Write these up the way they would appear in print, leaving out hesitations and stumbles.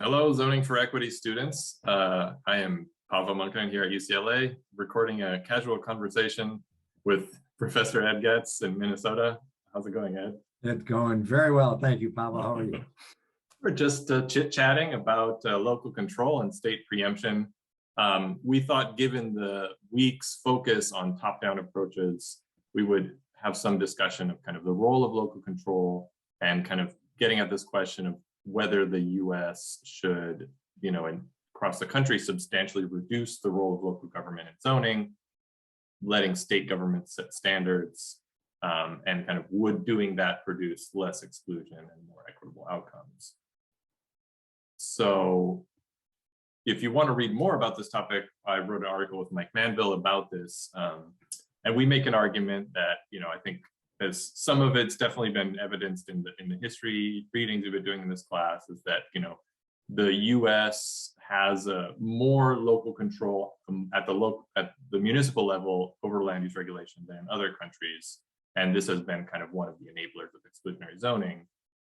Hello, Zoning for Equity students. I am Paavo Monkanen here at UCLA, recording a casual conversation with Professor Ed Getz in Minnesota. How's it going, Ed? It's going very well. Thank you, Paavo. How are you? We're just chit-chatting about local control and state preemption. We thought, given the week's focus on top-down approaches, we would have some discussion of kind of the role of local control and kind of getting at this question of whether the US should, and across the country, substantially reduce the role of local government in zoning, letting state governments set standards, and kind of would doing that produce less exclusion and more equitable outcomes. So if you want to read more about this topic, I wrote an article with Mike Manville about this. And we make an argument that, I think as some of it's definitely been evidenced in the history readings we've been doing in this class, is that, the US has a more local control at the municipal level over land use regulation than other countries. And this has been kind of one of the enablers of exclusionary zoning.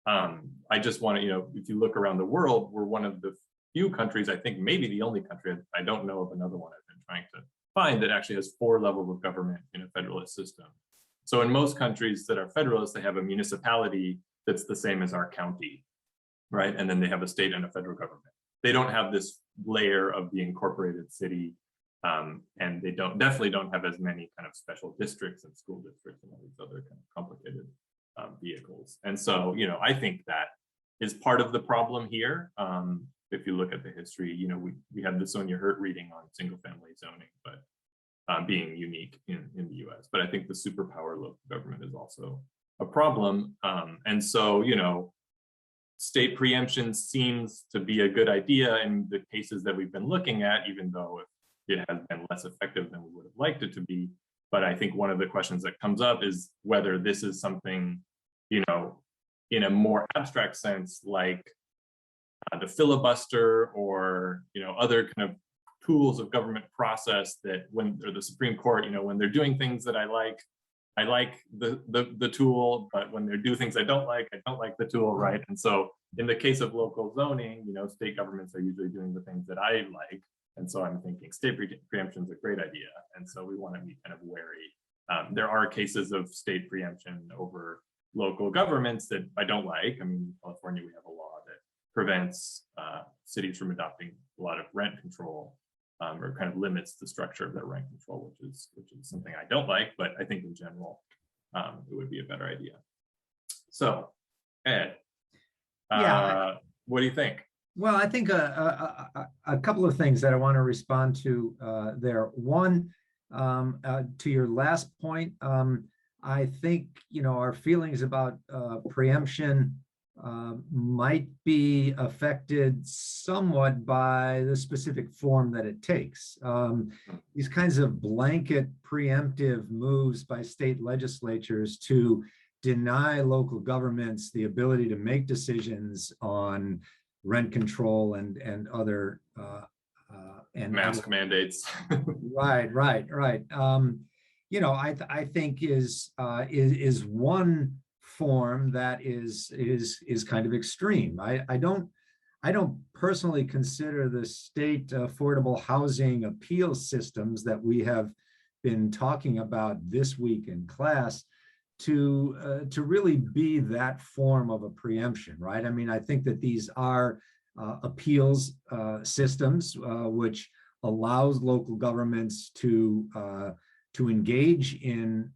I just want to, if you look around the world, we're one of the few countries, I think maybe the only country, I don't know of another one I've been trying to find, that actually has 4 levels of government in a federalist system. So in most countries that are federalists, they have a municipality that's the same as our county, right? And then they have a state and a federal government. They don't have this layer of the incorporated city, and they definitely don't have as many kind of special districts and school districts and all these other kind of complicated vehicles. And so, I think that is part of the problem here. If you look at the history, we had the Sonia Hurt reading on single family zoning, but being unique in the US. But I think the superpower local government is also a problem. And so, state preemption seems to be a good idea in the cases that we've been looking at, even though it has been less effective than we would have liked it to be. But I think one of the questions that comes up is whether this is something, in a more abstract sense, like the filibuster or, other kind of tools of government process that or the Supreme Court, when they're doing things that I like the tool, but when they do things I don't like the tool, right? And so in the case of local zoning, state governments are usually doing the things that I like. And so I'm thinking state preemption is a great idea. And so we want to be kind of wary. There are cases of state preemption over local governments that I don't like. I mean, in California, we have a law that prevents cities from adopting a lot of rent control, or kind of limits the structure of their rent control, which is something I don't like, but I think in general, it would be a better idea. So, Ed, what do you think? Well, I think a couple of things that I want to respond to there. One, to your last point, I think, our feelings about preemption might be affected somewhat by the specific form that it takes. These kinds of blanket preemptive moves by state legislatures to deny local governments the ability to make decisions on rent control and other and mask mandates. Right. I think is one form that is kind of extreme. I don't personally consider the state affordable housing appeal systems that we have been talking about this week in class to really be that form of a preemption, right? I mean, I think that these are appeals systems which allows local governments to engage in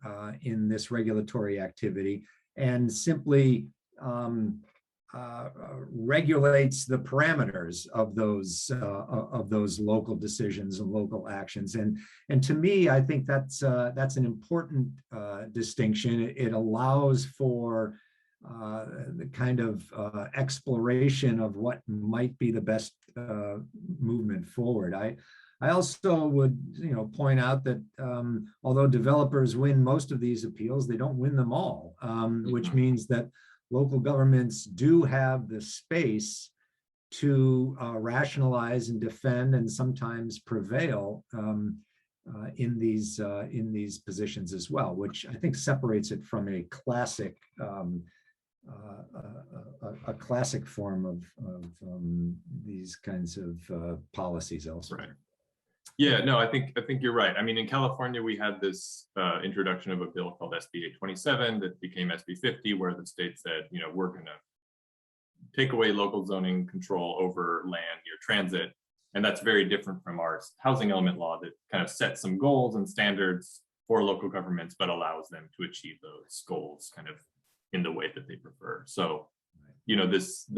this regulatory activity, and simply regulates the parameters of those local decisions and local actions. And to me, I think that's an important distinction. It allows for the kind of exploration of what might be the best movement forward. I also would, point out that although developers win most of these appeals, they don't win them all, which means that local governments do have the space to rationalize and defend and sometimes prevail in these positions as well, which I think separates it from a classic a classic form of these kinds of policies elsewhere. Right. Yeah, no, I think you're right. I mean, in California, we had this introduction of a bill called SB 827 that became SB 50, where the state said, you know, we're going to take away local zoning control over land near transit. And that's very different from our housing element law that kind of sets some goals and standards for local governments, but allows them to achieve those goals kind of in the way that they prefer. So, you know, there's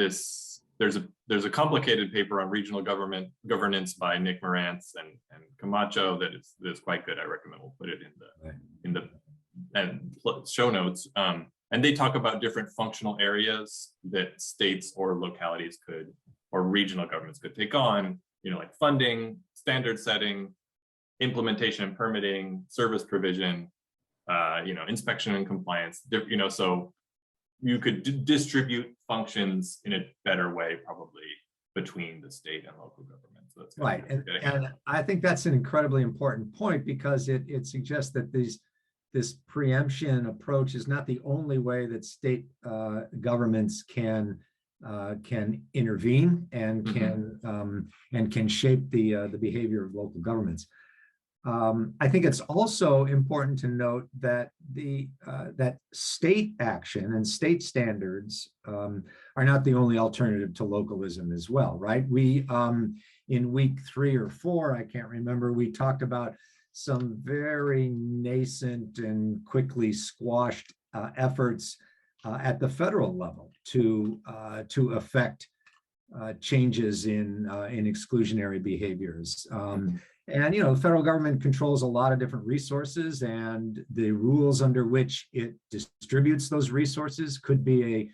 a complicated paper on regional governance by Nick Marantz and Camacho that is quite good. I recommend we'll put it in the show notes. And they talk about different functional areas that states or localities could, or regional governments could take on, you know, like funding, standard setting, implementation and permitting, service provision, you know, inspection and compliance, you know, so you could distribute functions in a better way, probably between the state and local government. So that's right. And I think that's an incredibly important point, because it suggests that this preemption approach is not the only way that state governments can intervene and can shape the behavior of local governments. I think it's also important to note that that state action and state standards are not the only alternative to localism as well, right? We in week 3 or 4, I can't remember, we talked about some very nascent and quickly squashed efforts at the federal level to affect changes in exclusionary behaviors. And, you know, the federal government controls a lot of different resources, and the rules under which it distributes those resources could be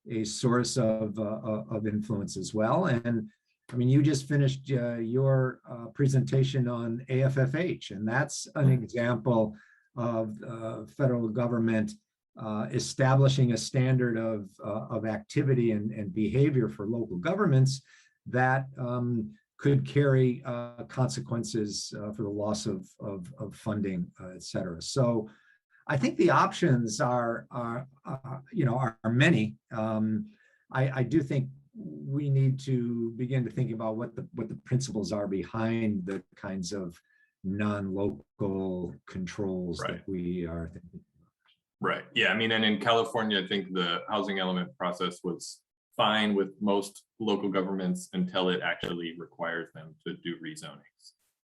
a source of influence as well. And I mean, you just finished your presentation on AFFH, and that's an example of federal government establishing a standard of activity and behavior for local governments that could carry consequences for the loss of funding, et cetera. So I think the options are many. I do think we need to begin to think about what the principles are behind the kinds of non-local controls that we are thinking about. Right. Yeah. I mean, and in California, I think the housing element process was fine with most local governments until it actually requires them to do rezonings.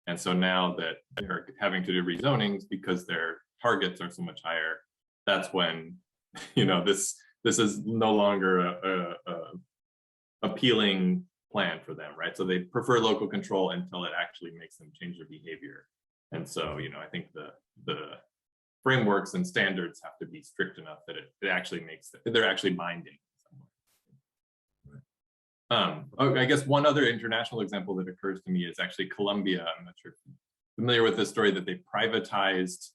And so now that they're having to do rezonings because their targets are so much higher, that's when, you know, this is no longer a appealing plan for them, right? So they prefer local control until it actually makes them change their behavior. And so, you know, I think the frameworks and standards have to be strict enough that it actually makes they're actually binding. I guess one other international example that occurs to me is actually Colombia. I'm not sure if you're familiar with this story, that they privatized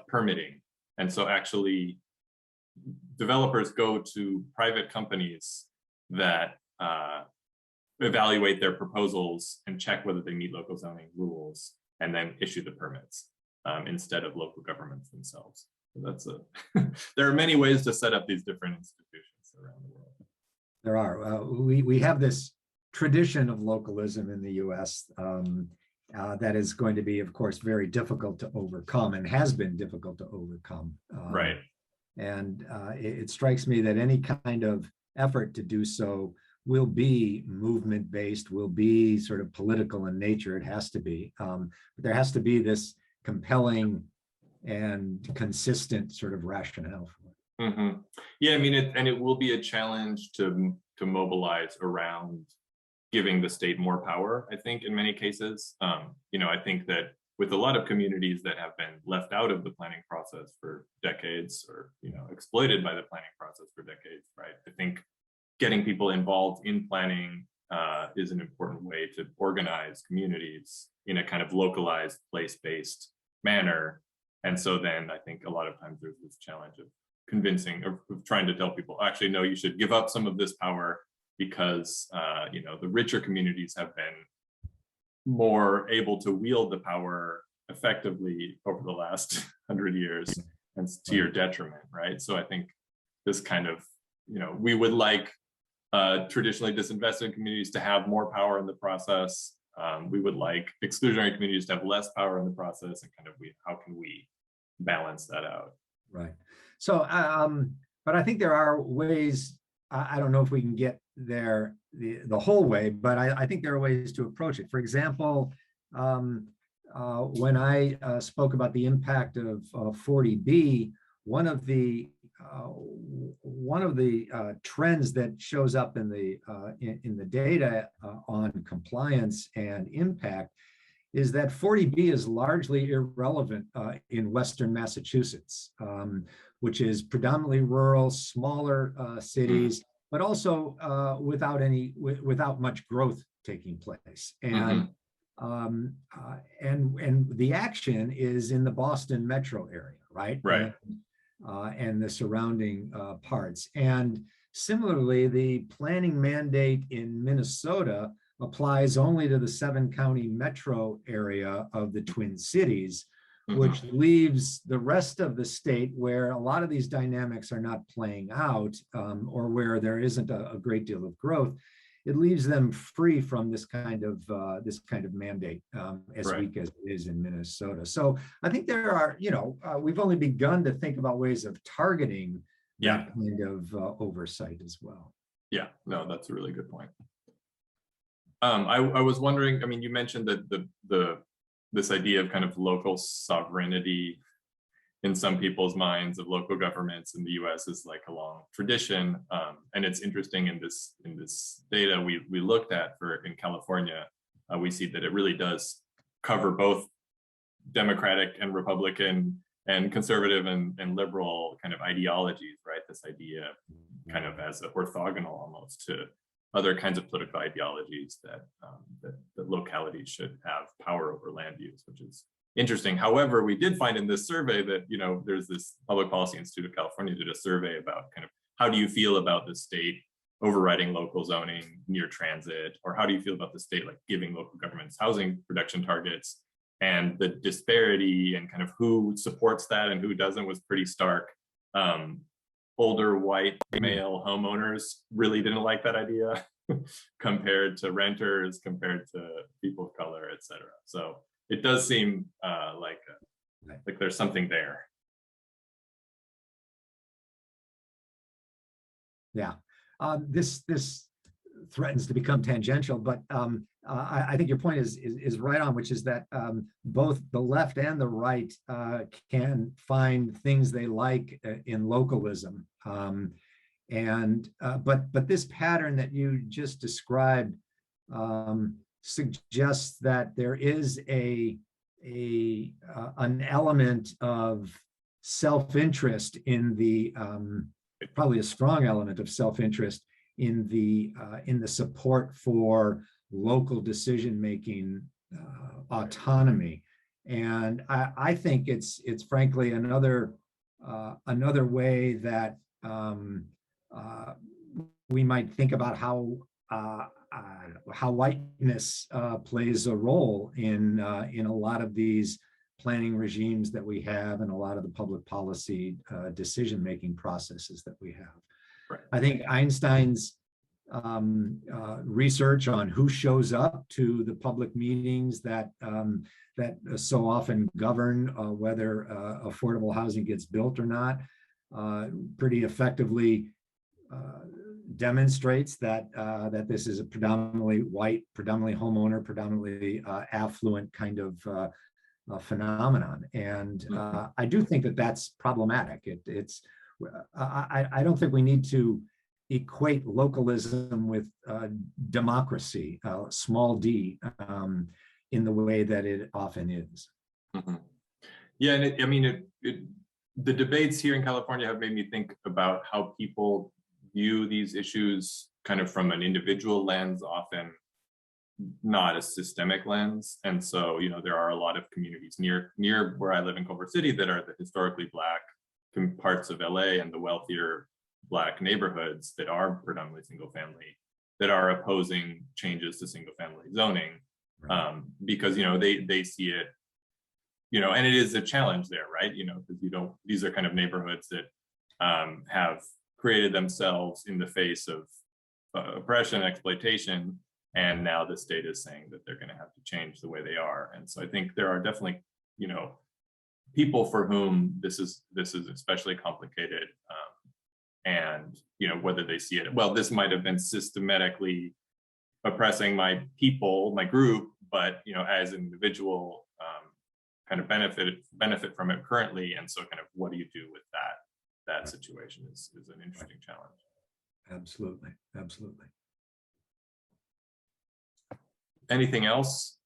permitting. And so actually developers go to private companies that evaluate their proposals and check whether they meet local zoning rules and then issue the permits instead of local governments themselves. So that's there are many ways to set up these different institutions around the world. There are. We have this tradition of localism in the US that is going to be, of course, very difficult to overcome and has been difficult to overcome. Right. And it strikes me that any kind of effort to do so will be movement-based, will be sort of political in nature. It has to be. But there has to be this compelling and consistent sort of rationale for it. Mm-hmm. Yeah, I mean, it will be a challenge to mobilize around giving the state more power, I think, in many cases. You know, I think that with a lot of communities that have been left out of the planning process for decades, or, you know, exploited by the planning process for decades, right? I think getting people involved in planning is an important way to organize communities in a kind of localized, place-based manner. And so then I think a lot of times there's this challenge of convincing, or of trying to tell people, actually, no, you should give up some of this power because, you know, the richer communities have been more able to wield the power effectively over the last 100 years, and to your detriment, right? So I think this kind of, we would like traditionally disinvested communities to have more power in the process. We would like exclusionary communities to have less power in the process, and kind of how can we balance that out? Right. So, but I think there are ways. I don't know if we can get there the whole way, but I think there are ways to approach it. For example, when I spoke about the impact of 40B, one of the trends that shows up in the data on compliance and impact is that 40B is largely irrelevant in Western Massachusetts, which is predominantly rural, smaller cities, but also without much growth taking place. And and the action is in the Boston metro area, right? Right. And the surrounding parts. And similarly, the planning mandate in Minnesota applies only to the 7-county metro area of the Twin Cities, which leaves the rest of the state where a lot of these dynamics are not playing out, or where there isn't a great deal of growth. It leaves them free from this kind of mandate, as weak as it is in Minnesota. So I think there are, we've only begun to think about ways of targeting that kind of oversight as well. Yeah, no, that's a really good point. I was wondering, I mean, you mentioned that this idea of kind of local sovereignty in some people's minds of local governments in the US is like a long tradition. And it's interesting in this data we looked at in California, we see that it really does cover both Democratic and Republican and conservative and liberal kind of ideologies, right? This idea kind of as orthogonal almost to other kinds of political ideologies that localities should have power over land use, which is interesting. However, we did find in this survey that, there's this Public Policy Institute of California did a survey about kind of how do you feel about the state overriding local zoning near transit, or how do you feel about the state like giving local governments housing production targets? And the disparity and kind of who supports that and who doesn't was pretty stark. Older white male homeowners really didn't like that idea compared to renters, compared to people of color, et cetera. So it does seem like there's something there. Yeah, this threatens to become tangential, but I think your point is right on, which is that both the left and the right can find things they like in localism, but this pattern that you just described suggests that there is an element of self-interest in the probably a strong element of self-interest in the support for local decision-making autonomy. And I think it's frankly another way that we might think about how whiteness plays a role in a lot of these planning regimes that we have and a lot of the public policy decision-making processes that we have. Right. I think Einstein's research on who shows up to the public meetings that so often govern whether affordable housing gets built or not pretty effectively demonstrates that this is a predominantly white, predominantly homeowner, predominantly affluent kind of phenomenon. And I do think that that's problematic. I don't think we need to equate localism with democracy, small d, in the way that it often is. Yeah, and the debates here in California have made me think about how people view these issues kind of from an individual lens, often not a systemic lens. And so, there are a lot of communities near where I live in Culver City that are the historically Black parts of LA and the wealthier Black neighborhoods that are predominantly single family that are opposing changes to single family zoning, because, they see it, and it is a challenge there, right? Because these are kind of neighborhoods that have created themselves in the face of oppression, exploitation, and now the state is saying that they're going to have to change the way they are. And so I think there are definitely, people for whom this is especially complicated, and whether they see it, well, this might have been systematically oppressing my people, my group, but as an individual, kind of benefit from it currently. And so kind of what do you do with that situation is an interesting challenge. Absolutely. Absolutely. Anything else?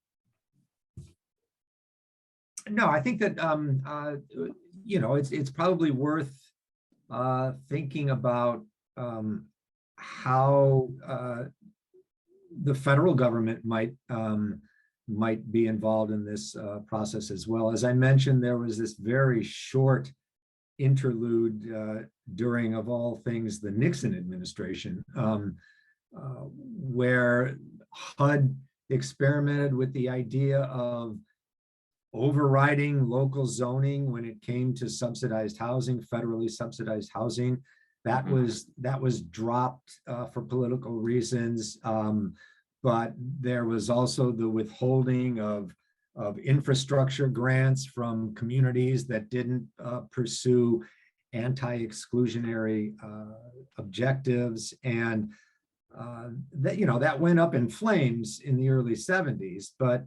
No, I think that it's probably worth thinking about how the federal government might be involved in this process as well. As I mentioned, there was this very short interlude during, of all things, the Nixon administration, where HUD experimented with the idea of overriding local zoning when it came to subsidized housing, federally subsidized housing. That was dropped for political reasons. But there was also the withholding of infrastructure grants from communities that didn't pursue anti-exclusionary objectives, and that went up in flames in the early 70s. But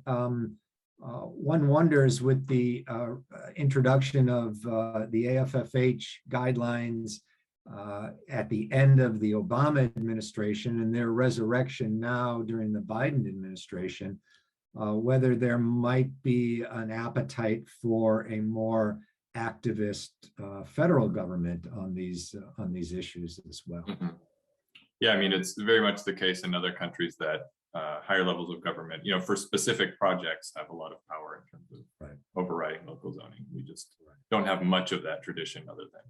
one wonders, with the introduction of the AFFH guidelines at the end of the Obama administration and their resurrection now during the Biden administration, whether there might be an appetite for a more activist federal government on these issues as well. Mm-hmm. Yeah, I mean, it's very much the case in other countries that higher levels of government, for specific projects, have a lot of power in terms of overriding local zoning. We just don't have much of that tradition other than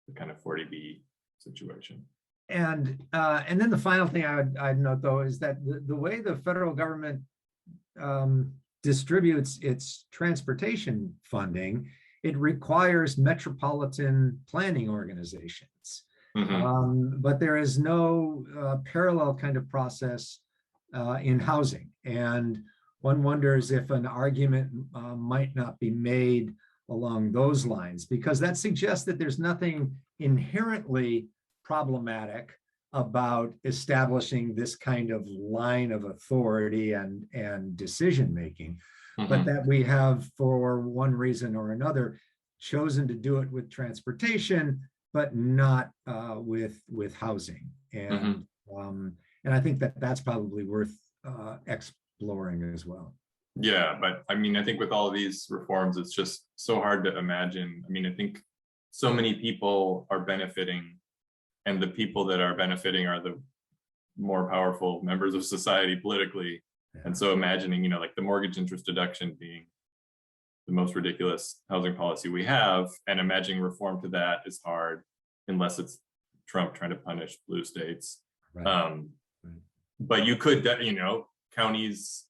the kind of 40B situation. And then the final thing I'd note, though, is that the way the federal government distributes its transportation funding, it requires metropolitan planning organizations. But there is no parallel kind of process in housing. And one wonders if an argument might not be made along those lines, because that suggests that there's nothing inherently problematic about establishing this kind of line of authority and decision making, but that we have, for one reason or another, chosen to do it with transportation, but not with housing. And I think that that's probably worth exploring as well. Yeah, but I mean, I think with all of these reforms, it's just so hard to imagine. I mean, I think so many people are benefiting, and the people that are benefiting are the more powerful members of society politically. Yeah. And so imagining, like the mortgage interest deduction being the most ridiculous housing policy we have, and imagining reform to that is hard unless it's Trump trying to punish blue states. But you could, counties,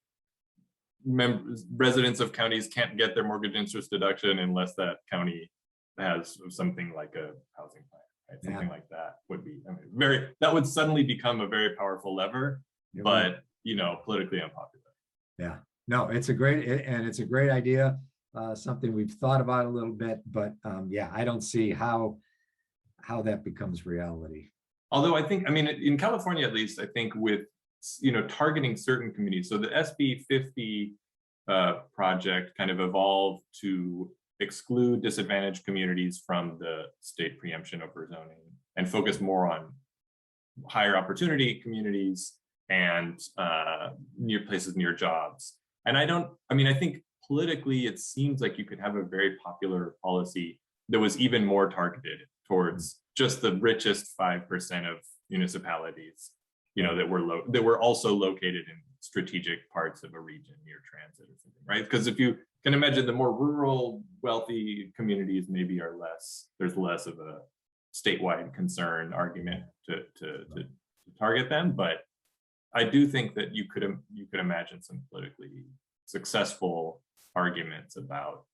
residents of counties can't get their mortgage interest deduction unless that county has something like a housing plan. Right? Something like that would be, that would suddenly become a very powerful lever, but politically unpopular. Yeah, no, it's a great idea. Something we've thought about a little bit, but I don't see how that becomes reality. Although I think, in California, at least, I think with, targeting certain communities. So the SB 50 project kind of evolved to exclude disadvantaged communities from the state preemption over zoning and focus more on higher opportunity communities and near places near jobs. And I think politically, it seems like you could have a very popular policy that was even more targeted towards just the richest 5% of municipalities, that were also located in strategic parts of a region near transit or something, right? Because if you can imagine, the more rural, wealthy communities maybe there's less of a statewide concern argument to target them. But I do think that you could imagine some politically successful arguments about,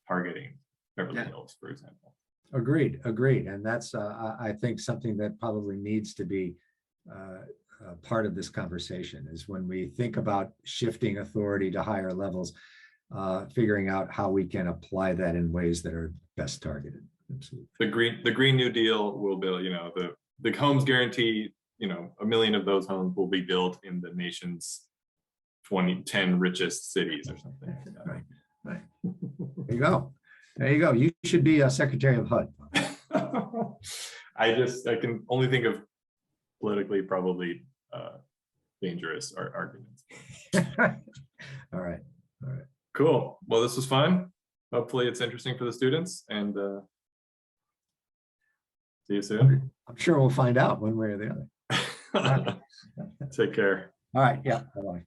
targeting Beverly Hills, for example. Agreed, agreed. And that's, I think, something that probably needs to be part of this conversation is when we think about shifting authority to higher levels, figuring out how we can apply that in ways that are best targeted. Absolutely. The Green New Deal will build, the homes guarantee, 1 million of those homes will be built in the nation's 10 richest cities or something like that. Right, right. There you go. There you go. You should be a Secretary of HUD. I can only think of politically probably dangerous arguments. All right. All right. Cool. Well, this was fun. Hopefully it's interesting for the students, and see you soon. I'm sure we'll find out one way or the other. Take care. All right. Yeah. Bye-bye.